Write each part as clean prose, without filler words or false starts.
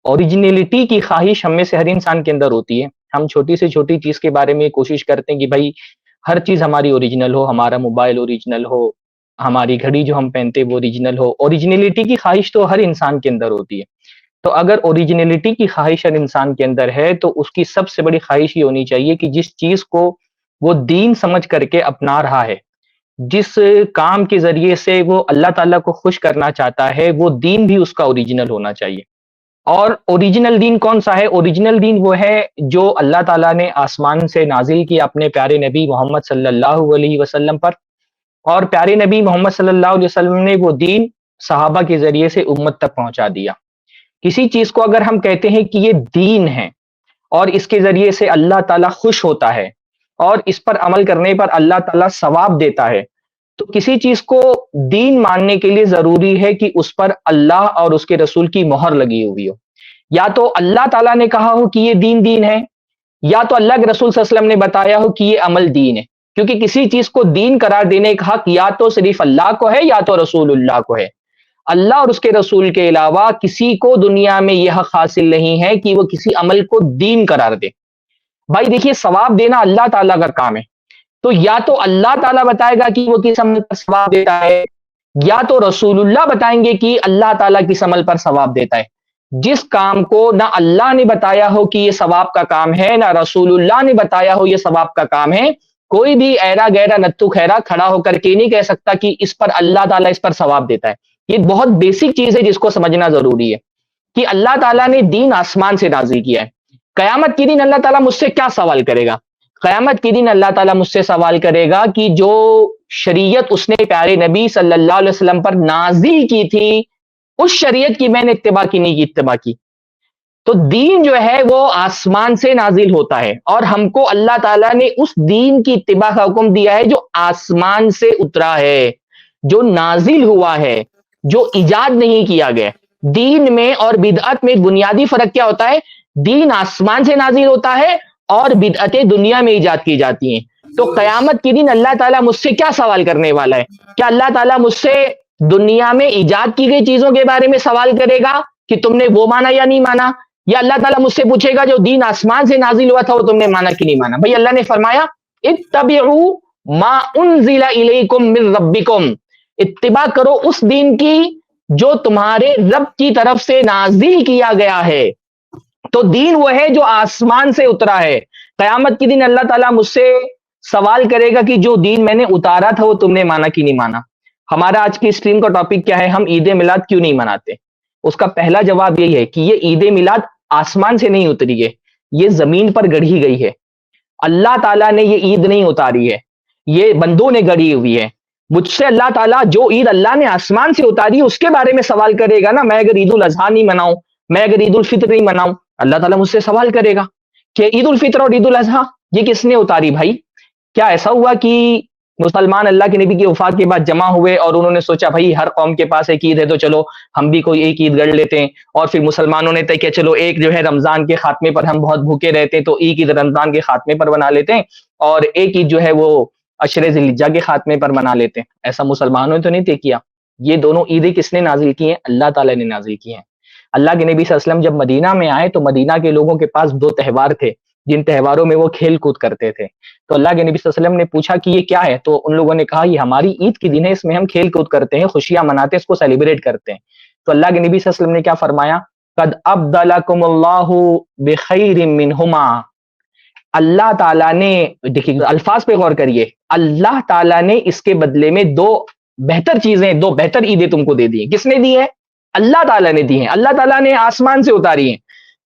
Originality کی خواہش ہم میں سے ہر انسان کے اندر ہوتی ہے. ہم چھوٹی سے چھوٹی چیز کے بارے میں کوشش کرتے ہیں کہ بھائی ہر چیز ہماری اوریجنل ہو، ہمارا موبائل اوریجنل ہو، ہماری گھڑی جو ہم پہنتے وہ اوریجنل ہو. اوریجنلٹی کی خواہش تو ہر انسان کے اندر ہوتی ہے. تو اگر اوریجنلٹی کی خواہش ہر انسان کے اندر ہے تو اس کی سب سے بڑی خواہش یہ ہونی چاہیے کہ جس چیز کو وہ دین سمجھ کر کے اپنا رہا ہے، جس کام کے ذریعے سے وہ اللہ تعالیٰ کو خوش کرنا چاہتا ہے، وہ دین بھی اس کا اوریجنل ہونا چاہیے. اور اوریجنل دین کون سا ہے؟ اوریجنل دین وہ ہے جو اللہ تعالیٰ نے آسمان سے نازل کیا اپنے پیارے نبی محمد صلی اللہ علیہ وسلم پر، اور پیارے نبی محمد صلی اللہ علیہ وسلم نے وہ دین صحابہ کے ذریعے سے امت تک پہنچا دیا. کسی چیز کو اگر ہم کہتے ہیں کہ یہ دین ہے اور اس کے ذریعے سے اللہ تعالیٰ خوش ہوتا ہے اور اس پر عمل کرنے پر اللہ تعالیٰ ثواب دیتا ہے، تو کسی چیز کو دین ماننے کے لیے ضروری ہے کہ اس پر اللہ اور اس کے رسول کی مہر لگی ہوئی ہو. یا تو اللہ تعالیٰ نے کہا ہو کہ یہ دین ہے، یا تو اللہ کے رسول صلی اللہ علیہ وسلم نے بتایا ہو کہ یہ عمل دین ہے. کیونکہ کسی چیز کو دین قرار دینے کا حق یا تو صرف اللہ کو ہے یا تو رسول اللہ کو ہے. اللہ اور اس کے رسول کے علاوہ کسی کو دنیا میں یہ حق حاصل نہیں ہے کہ وہ کسی عمل کو دین قرار دے. بھائی دیکھیے، ثواب دینا اللہ تعالیٰ کا کام ہے، تو یا تو اللہ تعالیٰ بتائے گا کہ وہ کس عمل پر ثواب دیتا ہے، یا تو رسول اللہ بتائیں گے کہ اللہ تعالیٰ کس عمل پر ثواب دیتا ہے. جس کام کو نہ اللہ نے بتایا ہو کہ یہ ثواب کا کام ہے، نہ رسول اللہ نے بتایا ہو یہ ثواب کا کام ہے، کوئی بھی ایرا گہرا نتو خیرا کھڑا ہو کر کے نہیں کہہ سکتا کہ اس پر اللہ تعالیٰ اس پر ثواب دیتا ہے. یہ بہت بیسک چیز ہے جس کو سمجھنا ضروری ہے کہ اللہ تعالیٰ نے دین آسمان سے نازل کیا ہے. قیامت کے دن اللہ تعالیٰ مجھ سے کیا سوال کرے گا؟ قیامت کے دن اللہ تعالیٰ مجھ سے سوال کرے گا کہ جو شریعت اس نے پیارے نبی صلی اللہ علیہ وسلم پر نازل کی تھی، اس شریعت کی میں نے اتباع کی نہیں کی اتباع کی. تو دین جو ہے وہ آسمان سے نازل ہوتا ہے، اور ہم کو اللہ تعالیٰ نے اس دین کی اتباع کا حکم دیا ہے جو آسمان سے اترا ہے، جو نازل ہوا ہے، جو ایجاد نہیں کیا گیا. دین میں اور بدعت میں بنیادی فرق کیا ہوتا ہے؟ دین آسمان سے نازل ہوتا ہے اور بدعتیں دنیا میں ایجاد کی جاتی ہیں. تو قیامت کے دن اللہ تعالیٰ مجھ سے کیا سوال کرنے والا ہے؟ کیا اللہ تعالیٰ مجھ سے دنیا میں ایجاد کی گئی چیزوں کے بارے میں سوال کرے گا کہ تم نے وہ مانا یا نہیں مانا؟ یا اللہ تعالیٰ مجھ سے پوچھے گا جو دین آسمان سے نازل ہوا تھا وہ تم نے مانا کہ نہیں مانا؟ بھائی اللہ نے فرمایا اتبعوا ما انزل الیکم من ربکم، اتباع کرو اس دین کی جو تمہارے رب کی طرف سے نازل کیا گیا ہے. تو دین وہ ہے جو آسمان سے اترا ہے. قیامت کے دن اللہ تعالیٰ مجھ سے سوال کرے گا کہ جو دین میں نے اتارا تھا وہ تم نے مانا کہ نہیں مانا. ہمارا آج کی اسٹریم کا ٹاپک کیا ہے؟ ہم عید میلاد کیوں نہیں مناتے. اس کا پہلا جواب یہی ہے کہ یہ عید میلاد آسمان سے نہیں اتری ہے، یہ زمین پر گڑھی گئی ہے. اللہ تعالیٰ نے یہ عید نہیں اتاری ہے، یہ بندوں نے گڑھی ہوئی ہے. مجھ سے اللہ تعالیٰ جو عید اللہ نے آسمان سے اتاری اس کے بارے میں سوال کرے گا نا. میں اگر عید الاضحیٰ نہیں مناؤں، میں اگر عید الفطر نہیں مناؤں، اللہ تعالیٰ مجھ سے سوال کرے گا کہ عید الفطر اور عید الاضحیٰ یہ کس نے اتاری؟ بھائی کیا ایسا ہوا کہ مسلمان اللہ کے نبی کی وفات کے بعد جمع ہوئے اور انہوں نے سوچا بھائی ہر قوم کے پاس ایک عید ہے تو چلو ہم بھی کوئی ایک عید گڑھ لیتے ہیں، اور پھر مسلمانوں نے طے کیا چلو ایک جو ہے رمضان کے خاتمے پر ہم بہت بھوکے رہتے ہیں تو ایک عید رمضان کے خاتمے پر بنا لیتے ہیں، اور ایک عید جو ہے وہ عشر ذی الحجہ کے خاتمے پر منا لیتے ہیں. ایسا مسلمانوں نے تو نہیں طے کیا. یہ دونوں عیدیں کس نے نازل کی ہیں؟ اللہ تعالیٰ نے نازل کی ہیں. اللہ کے نبی صلی اللہ علیہ وسلم جب مدینہ میں آئے تو مدینہ کے لوگوں کے پاس دو تہوار تھے جن تہواروں میں وہ کھیل کود کرتے تھے. تو اللہ کے نبی صلی اللہ علیہ وسلم نے پوچھا کہ یہ کیا ہے؟ تو ان لوگوں نے کہا یہ ہماری عید کی دن ہے، اس میں ہم کھیل کود کرتے ہیں، خوشیاں مناتے ہیں، اس کو سیلیبریٹ کرتے ہیں. تو اللہ کے نبی صلی اللہ علیہ وسلم نے کیا فرمایا؟ قد ابدلکم اللہ بخیر منہما. اللہ تعالیٰ نے، دیکھیے الفاظ پہ غور کریے، اللہ تعالیٰ نے اس کے بدلے میں دو بہتر چیزیں، دو بہتر عیدیں تم کو دے دی ہیں. کس نے دی ہیں؟ اللہ تعالیٰ نے دی ہیں. اللہ تعالیٰ نے آسمان سے اتاری ہیں.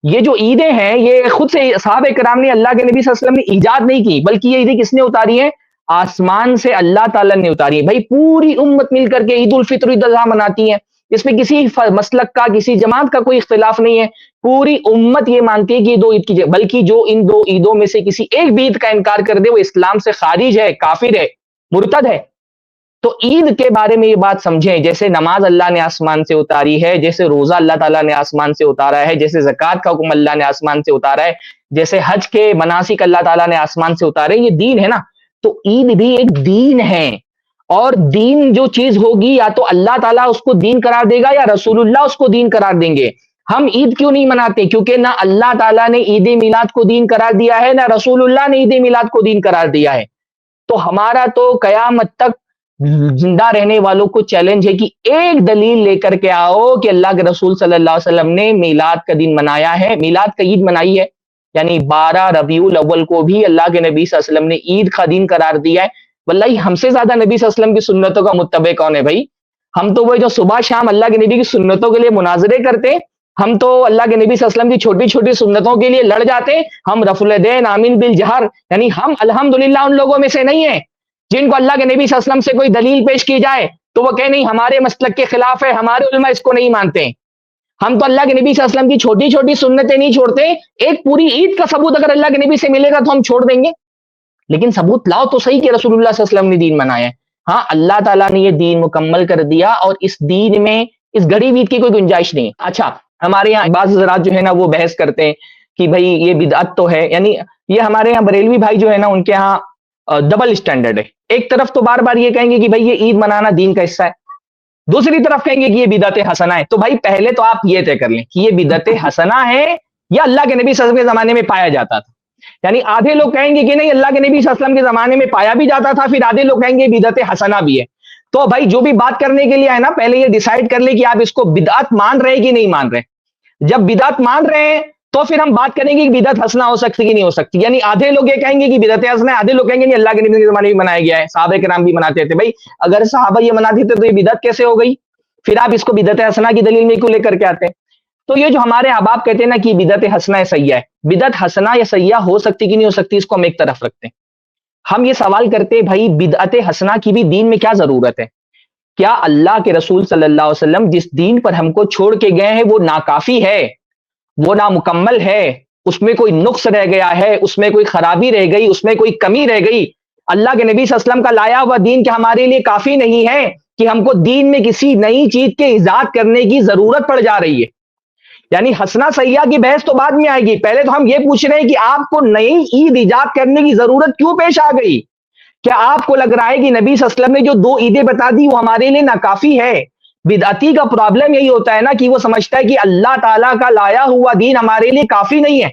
یہ جو عیدیں ہیں یہ خود سے صحابہ کرام نے، اللہ کے نبی صلی اللہ علیہ وسلم نے ایجاد نہیں کی، بلکہ یہ عیدیں کس نے اتاری ہیں؟ آسمان سے اللہ تعالیٰ نے اتاری ہیں. بھائی پوری امت مل کر کے عید الفطر عید الاضحیٰ مناتی ہیں، اس میں کسی مسلک کا کسی جماعت کا کوئی اختلاف نہیں ہے. پوری امت یہ مانتی ہے کہ یہ دو عید کی، بلکہ جو ان دو عیدوں میں سے کسی ایک بھی عید کا انکار کر دے وہ اسلام سے خارج ہے، کافر ہے، مرتد ہے. تو عید کے بارے میں یہ بات سمجھیں، جیسے نماز اللہ نے آسمان سے اتاری ہے، جیسے روزہ اللہ تعالیٰ نے آسمان سے اتارا ہے، جیسے زکوٰۃ کا حکم اللہ نے آسمان سے اتارا ہے، جیسے حج کے مناسک اللہ تعالیٰ نے آسمان سے اتارے. یہ دین ہے نا. تو عید بھی ایک دین ہے، اور دین جو چیز ہوگی یا تو اللہ تعالیٰ اس کو دین قرار دے گا یا رسول اللہ اس کو دین قرار دیں گے. ہم عید کیوں نہیں مناتے؟ کیونکہ نہ اللہ تعالیٰ نے عید میلاد کو دین قرار دیا ہے، نہ رسول اللہ نے عید میلاد کو دین قرار دیا ہے۔ تو ہمارا تو قیامت تک زندہ رہنے والوں کو چیلنج ہے کہ ایک دلیل لے کر کے آؤ کہ اللہ کے رسول صلی اللہ علیہ وسلم نے میلاد کا دن منایا ہے، میلاد کا عید منائی ہے، یعنی 12 ربیع الاول کو بھی اللہ کے نبی صلی اللہ علیہ وسلم نے عید کا دن قرار دیا ہے۔ واللہ ہم سے زیادہ نبی صلی اللہ علیہ وسلم کی سنتوں کا متبع کون ہے بھائی؟ ہم تو وہ جو صبح شام اللہ کے نبی کی سنتوں کے لیے مناظرے کرتے ہیں، ہم تو اللہ کے نبی صلی اللہ علیہ وسلم کی چھوٹی چھوٹی سنتوں کے لیے لڑ جاتے ہیں، ہم رفع الیدین آمین بالجہر، یعنی ہم الحمدللہ ان لوگوں میں سے نہیں ہیں جن کو اللہ کے نبی صلی اللہ علیہ وسلم سے کوئی دلیل پیش کی جائے تو وہ کہے نہیں ہمارے مسلک کے خلاف ہے، ہمارے علماء اس کو نہیں مانتے۔ ہم تو اللہ کے نبی صلی اللہ علیہ وسلم کی چھوٹی چھوٹی سنتیں نہیں چھوڑتے، ایک پوری عید کا ثبوت اگر اللہ کے نبی سے ملے گا تو ہم چھوڑ دیں گے، لیکن ثبوت لاؤ تو صحیح کہ رسول اللہ صلی اللہ علیہ وسلم نے دین منایا ہے۔ ہاں اللہ تعالیٰ نے یہ دین مکمل کر دیا اور اس دین میں اس گھڑی عید کی کوئی گنجائش نہیں۔ اچھا ہمارے یہاں بعض حضرات جو ہے نا وہ بحث کرتے ہیں کہ بھائی یہ بدعت تو ہے، یعنی یہ ہمارے یہاں بریلوی بھائی جو ہے نا ان کے یہاں ڈبل اسٹینڈرڈ ہے، ایک طرف تو بار بار یہ کہیں گے کہ بھائی یہ عید منانا دین کا حصہ ہے، دوسری طرف کہیں گے کہ یہ بدعت حسنہ ہے۔ تو بھائی پہلے تو آپ یہ طے کر لیں کہ یہ بدعت حسنہ ہے یا اللہ کے نبی صلی اللہ علیہ وسلم کے زمانے میں پایا جاتا تھا۔ یعنی آدھے لوگ کہیں گے کہ نہیں اللہ کے نبی صلی اللہ علیہ وسلم کے زمانے میں پایا بھی جاتا تھا، پھر آدھے لوگ کہیں گے بدعت حسنہ بھی ہے۔ تو بھائی جو بھی بات کرنے کے لیے ہے نا پہلے یہ ڈیسائیڈ کر لیں کہ آپ اس کو بدعت مان رہے کہ نہیں مان رہے۔ جب بدعت مان رہے ہیں تو پھر ہم بات کریں گے کہ بدعت حسنہ ہو سکتی کہ نہیں ہو سکتی۔ یعنی آدھے لوگ یہ کہیں گے کہ بدعت حسنہ ہے، آدھے لوگ کہیں گے کہ اللہ کے نبی کے زمانے میں منایا گیا ہے، صحابہ کرام بھی مناتے تھے۔ بھائی اگر صحابہ یہ مناتے تھے تو یہ بدعت کیسے ہو گئی؟ پھر آپ اس کو بدعت حسنہ کی دلیل میں کیوں لے کر کے آتے ہیں؟ تو یہ جو ہمارے احباب کہتے ہیں نا کہ بدعت حسنہ ہے سیاح ہے، بدعت حسنہ یا سیاح ہو سکتی کہ نہیں ہو سکتی اس کو ہم ایک طرف رکھتے ہیں۔ ہم یہ سوال کرتے ہیں بھائی بدعت حسنہ کی بھی دین میں کیا ضرورت ہے؟ کیا اللہ کے رسول صلی اللہ علیہ وسلم جس دین پر ہم کو چھوڑ کے گئے ہیں وہ ناکافی ہے، وہ نامکمل ہے، اس میں کوئی نقص رہ گیا ہے، اس میں کوئی خرابی رہ گئی، اس میں کوئی کمی رہ گئی؟ اللہ کے نبی صلی اللہ علیہ وسلم کا لایا ہوا دین کیا ہمارے لیے کافی نہیں ہے کہ ہم کو دین میں کسی نئی چیز کے ایجاد کرنے کی ضرورت پڑ جا رہی ہے؟ یعنی حسنہ سیاح کی بحث تو بعد میں آئے گی، پہلے تو ہم یہ پوچھ رہے ہیں کہ آپ کو نئی عید ایجاد کرنے کی ضرورت کیوں پیش آ گئی؟ کیا آپ کو لگ رہا ہے کہ نبی صلی اللہ علیہ وسلم نے جو 2 عیدیں بتا دی وہ ہمارے لیے ناکافی ہے؟ بدعتی کا پرابلم یہی ہوتا ہے نا کہ وہ سمجھتا ہے کہ اللہ تعالیٰ کا لایا ہوا دین ہمارے لیے کافی نہیں ہے۔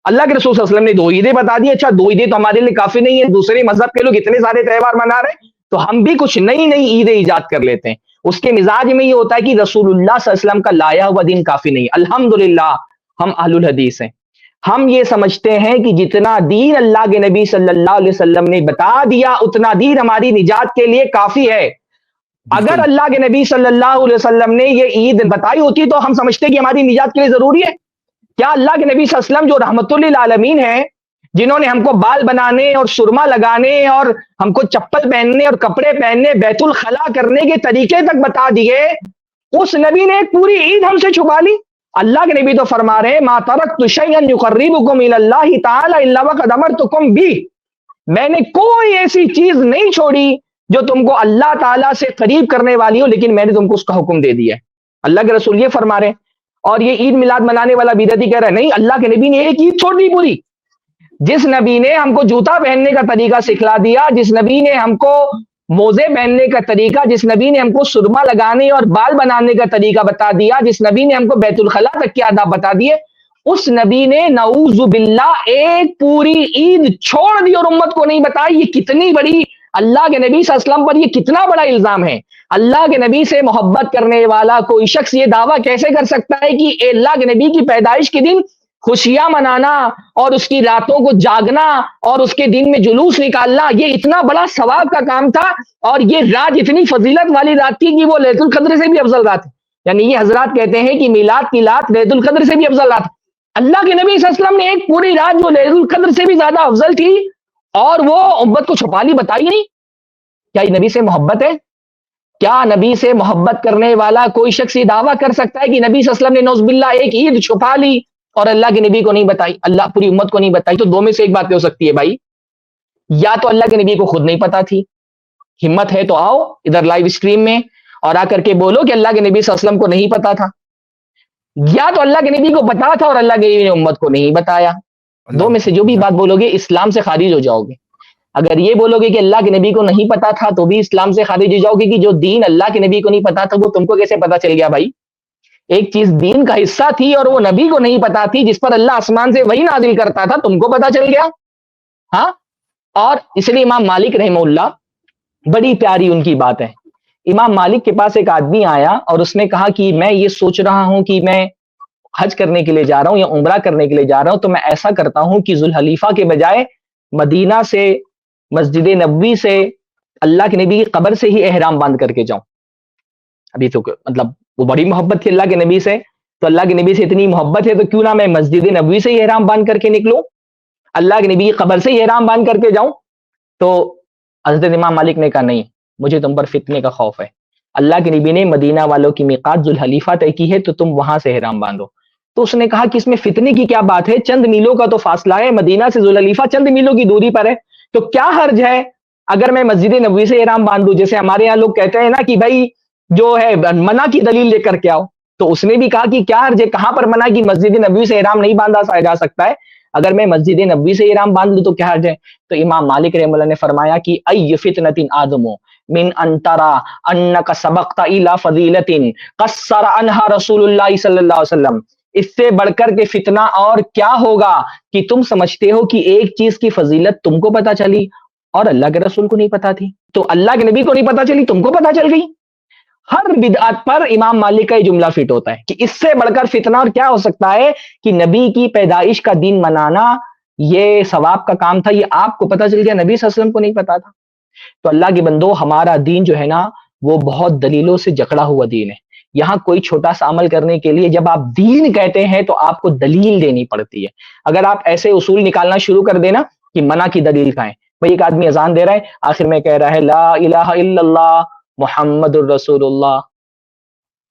اللہ کے رسول صلی اللہ علیہ وسلم نے 2 عیدیں بتا دی، اچھا 2 عیدیں تو ہمارے لیے کافی نہیں ہے، دوسرے مذہب کے لوگ اتنے سارے تہوار منا رہے ہیں تو ہم بھی کچھ نئی نئی عیدیں ایجاد کر لیتے ہیں۔ اس کے مزاج میں یہ ہوتا ہے کہ رسول اللہ صلی اللہ علیہ وسلم کا لایا ہوا دین کافی نہیں۔ الحمدللہ ہم اہل الحدیث ہیں، ہم یہ سمجھتے ہیں کہ جتنا دین اللہ کے نبی صلی اللہ علیہ وسلم نے بتا دیا اتنا دین ہماری نجات کے لیے کافی ہے۔ اگر اللہ کے نبی صلی اللہ علیہ وسلم نے یہ عید بتائی ہوتی تو ہم سمجھتے کہ ہماری نجات کے لیے ضروری ہے۔ کیا اللہ کے نبی صلی اللہ علیہ وسلم جو رحمت للعالمین ہیں، جنہوں نے ہم کو بال بنانے اور سرما لگانے اور ہم کو چپل پہننے اور کپڑے پہننے بیت الخلا کرنے کے طریقے تک بتا دیے، اس نبی نے ایک پوری عید ہم سے چھپا لی؟ اللہ کے نبی تو فرما رہے ہیں ما ترکت شیئا یقربکم الی اللہ تعالی الا وقد امرتکم بہ، میں نے کوئی ایسی چیز نہیں چھوڑی جو تم کو اللہ تعالیٰ سے قریب کرنے والی ہو لیکن میں نے تم کو اس کا حکم دے دیا ہے۔ اللہ کے رسول یہ فرما رہے ہیں، اور یہ عید میلاد منانے والا بدعتی کہہ رہا ہے نہیں اللہ کے نبی نے ایک عید چھوڑ دی پوری۔ جس نبی نے ہم کو جوتا پہننے کا طریقہ سکھلا دیا، جس نبی نے ہم کو موزے پہننے کا طریقہ، جس نبی نے ہم کو سرما لگانے اور بال بنانے کا طریقہ بتا دیا، جس نبی نے ہم کو بیت الخلا تک کے آداب بتا دیے، اس نبی نے نعوذ باللہ ایک پوری عید چھوڑ دی اور امت کو نہیں بتائی۔ یہ کتنی بڑی اللہ کے نبی صلی اللہ علیہ وسلم پر یہ کتنا بڑا الزام ہے۔ اللہ کے نبی سے محبت کرنے والا کوئی شخص یہ دعویٰ کیسے کر سکتا ہے کہ اللہ کے نبی کی پیدائش کے دن خوشیاں منانا اور اس کی راتوں کو جاگنا اور اس کے دن میں جلوس نکالنا یہ اتنا بڑا ثواب کا کام تھا، اور یہ رات اتنی فضیلت والی رات تھی کہ وہ لیلۃ القدر سے بھی افضل رات ہے۔ یعنی یہ حضرات کہتے ہیں کہ میلاد کی رات لیلۃ القدر سے بھی افضل رات۔ اللہ کے نبی صلی اللہ علیہ وسلم نے ایک پوری رات جو لیلۃ القدر سے بھی زیادہ افضل تھی اور وہ امت کو چھپا لی، بتائی نہیں۔ کیا یہ نبی سے محبت ہے؟ کیا نبی سے محبت کرنے والا کوئی شخص یہ دعویٰ کر سکتا ہے کہ نبی صلی اللہ علیہ وسلم نے نعوذ باللہ ایک عید چھپا لی اور اللہ کے نبی کو نہیں بتائی، اللہ پوری امت کو نہیں بتائی؟ تو 2 میں سے ایک بات ہو سکتی ہے بھائی، یا تو اللہ کے نبی کو خود نہیں پتا تھی، ہمت ہے تو آؤ ادھر لائیو اسٹریم میں اور آ کر کے بولو کہ اللہ کے نبی صلی اللہ علیہ وسلم کو نہیں پتا تھا، یا تو اللہ کے نبی کو پتا تھا اور اللہ کے نبی نے امت کو نہیں بتایا۔ 2 میں سے جو بھی بات بولو گے اسلام سے خارج ہو جاؤ گے۔ اگر یہ بولو گے کہ اللہ کے نبی کو نہیں پتا تھا تو بھی اسلام سے خارج ہو جاؤ گے کہ جو دین اللہ کے نبی کو نہیں پتا تھا وہ تم کو کیسے پتا چل گیا بھائی؟ ایک چیز دین کا حصہ تھی اور وہ نبی کو نہیں پتا تھی، جس پر اللہ آسمان سے وہی نازل کرتا تھا، تم کو پتا چل گیا. ہاں. اور اس لیے امام مالک رحمہ اللہ، بڑی پیاری ان کی بات ہے. امام مالک کے پاس ایک آدمی آیا اور اس نے کہا کہ میں یہ سوچ رہا ہوں کہ میں حج کرنے کے لیے جا رہا ہوں یا عمرہ کرنے کے لیے جا رہا ہوں، تو میں ایسا کرتا ہوں کہ ذوالحلیفہ کے بجائے مدینہ سے، مسجد نبوی سے، اللہ کے نبی کی قبر سے ہی احرام باندھ کر کے جاؤں. ابھی تو مطلب وہ بڑی محبت تھی اللہ کے نبی سے، تو اللہ کے نبی سے اتنی محبت ہے تو کیوں نہ میں مسجد نبوی سے ہی احرام باندھ کر کے نکلوں، اللہ کے نبی کی قبر سے ہی احرام باندھ کر کے جاؤں. تو حضرت امام مالک نے کہا نہیں، مجھے تم پر فتنے کا خوف ہے. اللہ کے نبی نے مدینہ والوں کی میقات ذوالحلیفہ طے کی ہے، تو تم وہاں سے احرام باندھو. تو اس نے کہا کہ اس میں فتنے کی کیا بات ہے، چند میلوں کا تو فاصلہ ہے، مدینہ سے ذوالحلیفہ چند میلوں کی دوری پر ہے، تو کیا حرج ہے اگر میں مسجد نبوی سے احرام باندھوں؟ جیسے ہمارے یہاں لوگ کہتے ہیں نا کہ بھائی جو ہے منع کی دلیل لے کر کے آؤ، تو اس نے بھی کہا کہ کیا حرج ہے، کہاں پر منع کی مسجد نبوی سے احرام نہیں باندھا جا سکتا ہے، اگر میں مسجد نبوی سے احرام باندھ لوں تو کیا حرج ہے؟ تو امام مالک رحمہ اللہ نے فرمایا کہ ای فتنۃ آدم من ان ترى انک سبقت الى فضیلۃ قصر عنها رسول اللہ صلی اللہ علیہ وسلم. اس سے بڑھ کر کے فتنہ اور کیا ہوگا کہ تم سمجھتے ہو کہ ایک چیز کی فضیلت تم کو پتا چلی اور اللہ کے رسول کو نہیں پتا تھی، تو اللہ کے نبی کو نہیں پتا چلی، تم کو پتا چل گئی. ہر بدعت پر امام مالک کا یہ جملہ فٹ ہوتا ہے کہ اس سے بڑھ کر فتنہ اور کیا ہو سکتا ہے کہ نبی کی پیدائش کا دن منانا یہ ثواب کا کام تھا، یہ آپ کو پتا چل گیا، نبی صلی اللہ علیہ وسلم کو نہیں پتا تھا. تو اللہ کے بندو، ہمارا دین جو ہے نا وہ بہت دلیلوں سے جکڑا ہوا دین ہے. یہاں کوئی چھوٹا سا عمل کرنے کے لیے جب آپ دین کہتے ہیں تو آپ کو دلیل دینی پڑتی ہے. اگر آپ ایسے اصول نکالنا شروع کر دینا کہ منع کی دلیل کا ہے، بھائی ایک آدمی اذان دے رہا ہے، آخر میں کہہ رہا ہے لا الہ الا اللہ محمد الرسول اللہ،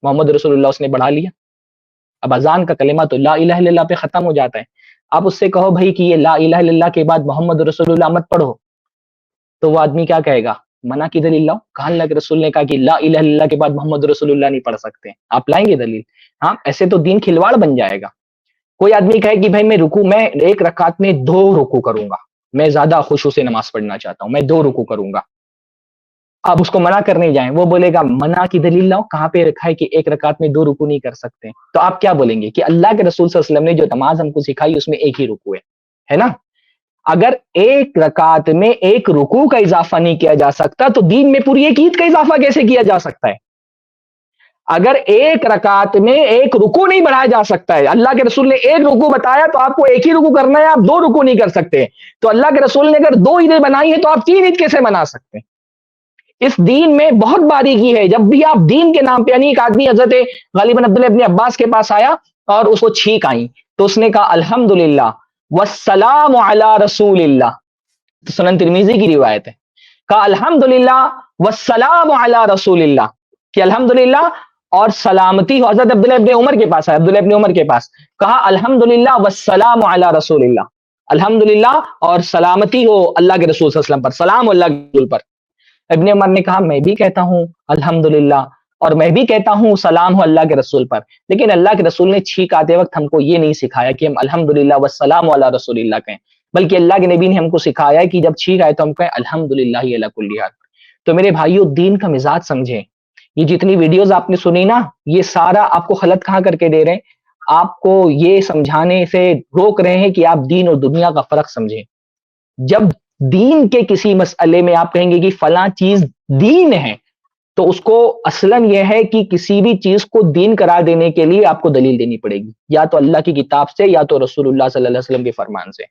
محمد رسول اللہ اس نے بڑھا لیا. اب اذان کا کلمہ تو لا الہ الا اللہ پہ ختم ہو جاتا ہے. آپ اس سے کہو بھائی کہ یہ لا الہ الا اللہ کے بعد محمد رسول اللہ مت پڑھو، تو وہ آدمی کیا کہے گا؟ منع کی دلیل لاؤ. کہا اللہ کے رسول نے کہا کہ لا الہ الا اللہ کے بعد محمد رسول اللہ نہیں پڑھ سکتے، آپ لائیں گے دلیل؟ ہاں، ایسے تو دین کھلواڑ بن جائے گا. کوئی آدمی کہے کہ بھائی میں ایک رکعت میں 2 رکوع کروں گا، میں زیادہ خشوع سے نماز پڑھنا چاہتا ہوں، میں 2 رکوع کروں گا. آپ اس کو منع کرنے جائیں، وہ بولے گا منع کی دلیل لاؤ، کہاں پہ رکھا ہے کہ ایک رکعت میں 2 رکوع نہیں کر سکتے؟ تو آپ کیا بولیں گے کہ اللہ کے رسول صلی اللہ علیہ وسلم نے جو نماز ہم کو سکھائی اس میں ایک ہی رکوع ہے نا؟ اگر ایک رکعت میں ایک رکوع کا اضافہ نہیں کیا جا سکتا تو دین میں پوری ایک عید کا اضافہ کیسے کیا جا سکتا ہے؟ اگر ایک رکعت میں ایک رکوع نہیں بڑھایا جا سکتا ہے، اللہ کے رسول نے ایک رکوع بتایا تو آپ کو ایک ہی رکوع کرنا ہے، آپ 2 رکوع نہیں کر سکتے. تو اللہ کے رسول نے اگر 2 عیدیں بنائی ہیں تو آپ 3 عید کیسے بنا سکتے ہیں؟ اس دین میں بہت باریکی ہے. جب بھی آپ دین کے نام پہ، یعنی ایک آدمی حضرت غالباً عبداللہ ابن عباس کے پاس آیا اور اس کو چھینک آئی، تو اس نے کہا الحمدللہ والسلام علی رسول اللہ. تو سنن ترمذی کی روایت ہے، کہا الحمدللہ والسلام علی رسول اللہ، کہ الحمدللہ اور سلامتی ہو. حضرت عبداللہ ابن عمر کے پاس ہے، عبداللہ ابن عمر کے پاس، کہا الحمدللہ والسلام علی رسول اللہ، الحمدللہ اور سلامتی ہو اللہ کے رسول صلی اللہ علیہ وسلم پر، سلام اللہ کے رسول پر. ابن عمر نے کہا میں بھی کہتا ہوں الحمدللہ اور میں بھی کہتا ہوں سلام ہو اللہ کے رسول پر، لیکن اللہ کے رسول نے چھینک آتے وقت ہم کو یہ نہیں سکھایا کہ ہم الحمدللہ والسلام علی رسول اللہ کہیں، بلکہ اللہ کے نبی نے ہم کو سکھایا ہے کہ جب چھینک آئے تو ہم کہیں الحمدللہ علی کل حال. تو میرے بھائیو، دین کا مزاج سمجھیں. یہ جتنی ویڈیوز آپ نے سنی نا، یہ سارا آپ کو غلط کہاں کر کے دے رہے ہیں؟ آپ کو یہ سمجھانے سے روک رہے ہیں کہ آپ دین اور دنیا کا فرق سمجھیں. جب دین کے کسی مسئلے میں آپ کہیں گے کہ فلاں چیز دین ہے، تو اس کو اصلاً یہ ہے کہ کسی بھی چیز کو دین قرار دینے کے لیے آپ کو دلیل دینی پڑے گی، یا تو اللہ کی کتاب سے یا تو رسول اللہ صلی اللہ علیہ وسلم کے فرمان سے.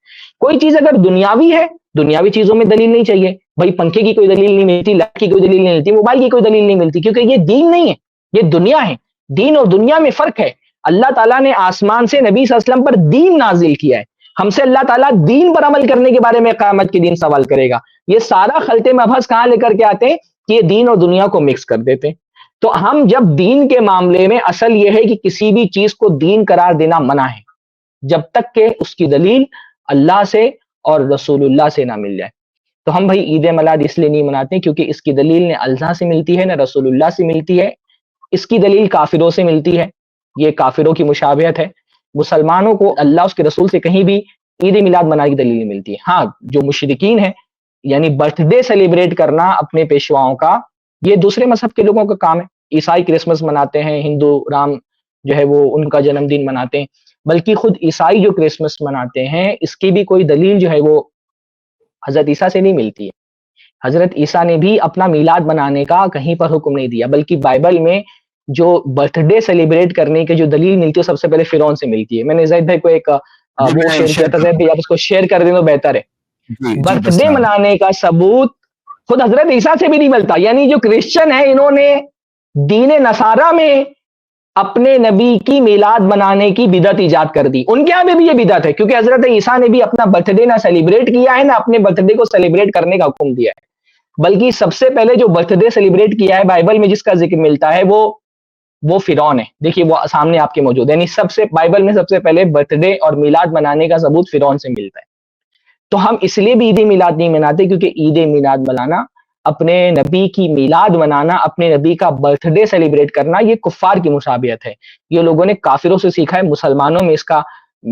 کوئی چیز اگر دنیاوی ہے، دنیاوی چیزوں میں دلیل نہیں چاہیے. بھائی پنکھے کی کوئی دلیل نہیں ملتی، لائٹ کی کوئی دلیل نہیں ملتی، موبائل کی کوئی دلیل نہیں ملتی، کیونکہ یہ دین نہیں ہے، یہ دنیا ہے. دین اور دنیا میں فرق ہے. اللہ تعالیٰ نے آسمان سے نبی صلی اللہ علیہ وسلم پر دین نازل کیا ہے. ہم سے اللہ تعالیٰ دین پر عمل کرنے کے بارے میں قیامت کے دن سوال کرے گا. یہ سارا خلطے مبحث کہاں لے کر کے آتے ہیں کہ یہ دین اور دنیا کو مکس کر دیتے ہیں. تو ہم جب دین کے معاملے میں، اصل یہ ہے کہ کسی بھی چیز کو دین قرار دینا منع ہے جب تک کہ اس کی دلیل اللہ سے اور رسول اللہ سے نہ مل جائے. تو ہم بھائی عید میلاد اس لیے نہیں مناتے کیونکہ اس کی دلیل نہ اللہ سے ملتی ہے نہ رسول اللہ سے ملتی ہے. اس کی دلیل کافروں سے ملتی ہے، یہ کافروں کی مشابہت ہے. مسلمانوں کو اللہ اس کے رسول سے کہیں بھی عید میلاد منانے کی دلیل نہیں ملتی ہے. ہاں، جو مشرکین ہیں، یعنی برتھ ڈے سیلیبریٹ کرنا اپنے پیشواؤں کا، یہ دوسرے مذہب کے لوگوں کا کام ہے. عیسائی کرسمس مناتے ہیں، ہندو رام جو ہے وہ ان کا جنم دن مناتے ہیں، بلکہ خود عیسائی جو کرسمس مناتے ہیں اس کی بھی کوئی دلیل جو ہے وہ حضرت عیسیٰ سے نہیں ملتی ہے۔ حضرت عیسیٰ نے بھی اپنا میلاد منانے کا کہیں پر حکم نہیں دیا، بلکہ بائبل میں جو برتھ ڈے سیلیبریٹ کرنے کی جو دلیل ملتی ہے سب سے پہلے فرعون سے ملتی ہے۔ میں نے زید بھائی کو ایک جی وہ میں شیئر کیا شیئر تھا، زید بھائی آپ اس کو شیئر کر دیں تو بہتر ہے۔ جی جی برتھ بس ڈے منانے کا ثبوت خود حضرت عیسیٰ سے بھی نہیں ملتا، یعنی جو کرسچن ہیں انہوں نے دین نصارہ میں اپنے نبی کی میلاد منانے کی بدعت ایجاد کر دی، ان کے یہاں بھی یہ بدعت ہے، کیونکہ حضرت عیسیٰ نے بھی اپنا برتھ ڈے نہ سیلیبریٹ کیا ہے نہ اپنے برتھ ڈے کو سیلیبریٹ کرنے کا حکم دیا ہے، بلکہ سب سے پہلے جو برتھ ڈے سیلیبریٹ کیا ہے بائبل میں جس کا ذکر ملتا ہے وہ فرعون ہے۔ دیکھیے وہ سامنے آپ کے موجود ہے، یعنی سب سے بائبل میں سب سے پہلے برتھ ڈے اور میلاد منانے کا ثبوت فرعون سے ملتا ہے۔ تو ہم اس لیے بھی عید میلاد نہیں مناتے کیونکہ عید میلاد منانا، اپنے نبی کی میلاد منانا، اپنے نبی کا برتھ ڈے سیلیبریٹ کرنا، یہ کفار کی مشابہت ہے، یہ لوگوں نے کافروں سے سیکھا ہے، مسلمانوں میں اس کا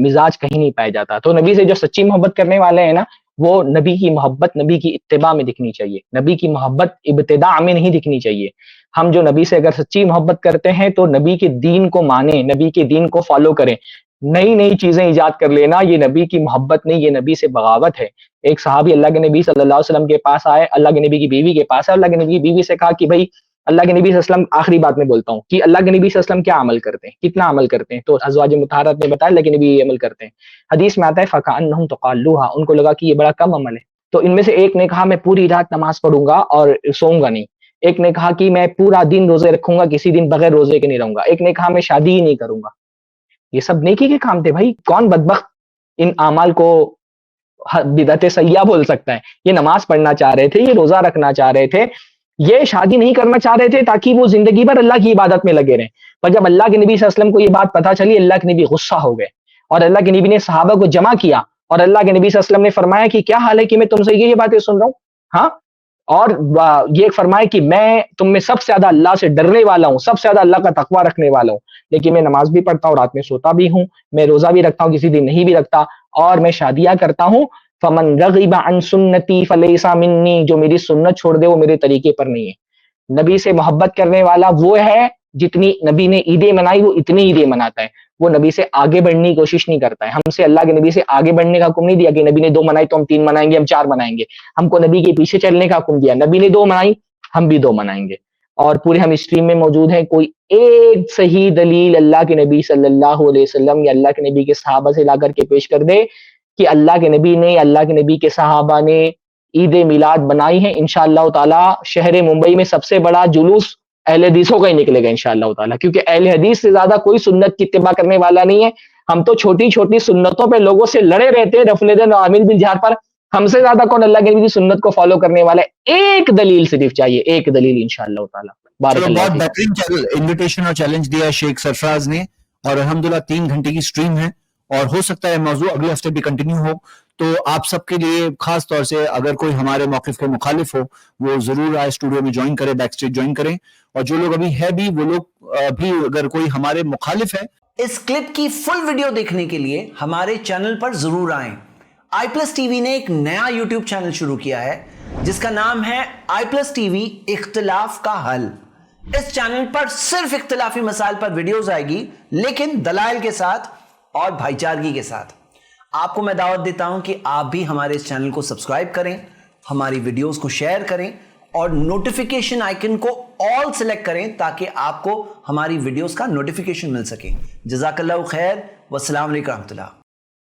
مزاج کہیں نہیں پایا جاتا۔ تو نبی سے جو سچی محبت کرنے والے ہیں نا، وہ نبی کی محبت نبی کی اتباع میں دکھنی چاہیے، نبی کی محبت ابتداء میں نہیں دکھنی چاہیے۔ ہم جو نبی سے اگر سچی محبت کرتے ہیں تو نبی کے دین کو مانیں، نبی کے دین کو فالو کریں، نئی نئی چیزیں ایجاد کر لینا یہ نبی کی محبت نہیں، یہ نبی سے بغاوت ہے۔ ایک صحابی اللہ کے نبی صلی اللہ علیہ وسلم کے پاس آئے، اللہ کے نبی کی بیوی کے پاس آئے، اللہ کے نبی کی بیوی سے کہا کہ بھائی اللہ کے نبی صلی اللہ علیہ وسلم، آخری بات میں بولتا ہوں کہ اللہ کے نبی صلی اللہ علیہ وسلم کیا عمل کرتے ہیں، کتنا عمل کرتے ہیں؟ تو ازواج مطہرات نے بتایا اللہ کے نبی یہ عمل کرتے ہیں۔ حدیث میں آتا ہے فَكَأَنَّهُمْ تَقَالُّوهَا، ان کو لگا کہ یہ بڑا کم عمل ہے، تو ان میں سے ایک نے کہا میں پوری رات نماز پڑھوں گا اور سوؤں گا نہیں، ایک نے کہا کہ میں پورا دن روزے رکھوں گا، کسی دن بغیر روزے کے نہیں رہوں گا، ایک نے کہا میں شادی ہی نہیں کروں گا۔ یہ سب نیکی کے کام تھے بھائی، کون بدبخت ان اعمال کو بدعت سیاح بول سکتا ہے؟ یہ نماز پڑھنا چاہ رہے تھے، یہ روزہ رکھنا چاہ رہے تھے، یہ شادی نہیں کرنا چاہ رہے تھے تاکہ وہ زندگی بھر اللہ کی عبادت میں لگے رہیں۔ پر جب اللہ کے نبی صلی اللہ علیہ وسلم کو یہ بات پتہ چلی، اللہ کے نبی غصہ ہو گئے اور اللہ کے نبی نے صحابہ کو جمع کیا اور اللہ کے نبی صلی اللہ علیہ وسلم نے فرمایا کہ کیا حال ہے کہ میں تم سے یہ باتیں سن رہا ہوں، ہاں، اور یہ فرمایا کہ میں تم میں سب سے زیادہ اللہ سے ڈرنے والا ہوں، سب سے زیادہ اللہ کا تقوی رکھنے والا ہوں، لیکن میں نماز بھی پڑھتا ہوں، رات میں سوتا بھی ہوں، میں روزہ بھی رکھتا ہوں، کسی دن نہیں بھی رکھتا، اور میں شادیاں کرتا ہوں۔ فمن رغب عن سنتی فلیس منی، جو میری سنت چھوڑ دے وہ میرے طریقے پر نہیں ہے۔ نبی سے محبت کرنے والا وہ ہے، جتنی نبی نے عیدیں منائی وہ اتنی عیدیں مناتا ہے، وہ نبی سے آگے بڑھنے کی کوشش نہیں کرتا ہے۔ ہم سے اللہ کے نبی سے آگے بڑھنے کا حکم نہیں دیا کہ نبی نے 2 منائی تو ہم 3 منائیں گے، ہم 4 منائیں گے، ہم کو نبی کے پیچھے چلنے کا حکم دیا، نبی نے 2 منائی ہم بھی 2 منائیں گے۔ اور پورے ہم اسٹریم میں موجود ہیں، کوئی ایک صحیح دلیل اللہ کے نبی صلی اللہ علیہ وسلم یا اللہ کے نبی کے صحابہ سے لا کر کے پیش کر دے کہ اللہ کے نبی نے، اللہ کے نبی کے صحابہ نے عید میلاد بنائی ہے۔ انشاءاللہ تعالی شہر ممبئی میں سب سے بڑا جلوس اہل حدیثوں کا ہی نکلے گا انشاءاللہ تعالی، کیونکہ اہل حدیث سے زیادہ کوئی سنت کی اتباع کرنے والا نہیں ہے۔ ہم تو چھوٹی چھوٹی سنتوں پہ لوگوں سے لڑے رہتے ہیں، رفل دین اور عامل بالجہاد پر، ہم سے زیادہ کون اللہ کے نبی کی سنت کو فالو کرنے والا ہے؟ ایک دلیل صرف چاہیے، ایک دلیل انشاءاللہ تعالی۔ بارک چلو اللہ بہت فیک۔ بہترین انویٹیشن اور چیلنج دیا شیخ سرفراز نے، اور الحمدللہ 3 گھنٹے کی سٹریم ہے اور ہو سکتا ہے موضوع اگلے ہفتے بھی کنٹینیو ہو، تو آپ سب کے لیے خاص طور سے اگر کوئی ہمارے موقف کے مخالف ہو وہ ضرور آئے اسٹوڈیو میں جوائن کرے، بیک سٹیج جوائن کریں، اور جو لوگ ابھی ہے بھی وہ لوگ بھی اگر کوئی ہمارے مخالف ہے۔ اس کلپ کی فل ویڈیو دیکھنے کے لیے ہمارے چینل پر ضرور آئیں۔ آئی پلس ٹی وی نے ایک نیا یوٹیوب چینل شروع کیا ہے جس کا نام ہے آئی پلس ٹی وی اختلاف کا حل۔ اس چینل پر صرف اختلافی مسائل پر ویڈیوز آئے گی، لیکن دلائل کے ساتھ اور بھائی چارگی کے ساتھ۔ آپ کو میں دعوت دیتا ہوں کہ آپ بھی ہمارے اس چینل کو سبسکرائب کریں، ہماری ویڈیوز کو شیئر کریں اور نوٹیفیکیشن آئیکن کو آل سلیکٹ کریں تاکہ آپ کو ہماری ویڈیوز کا نوٹیفیکیشن مل سکے۔ جزاک اللہ خیر، والسلام علیکم ورحمۃ اللہ۔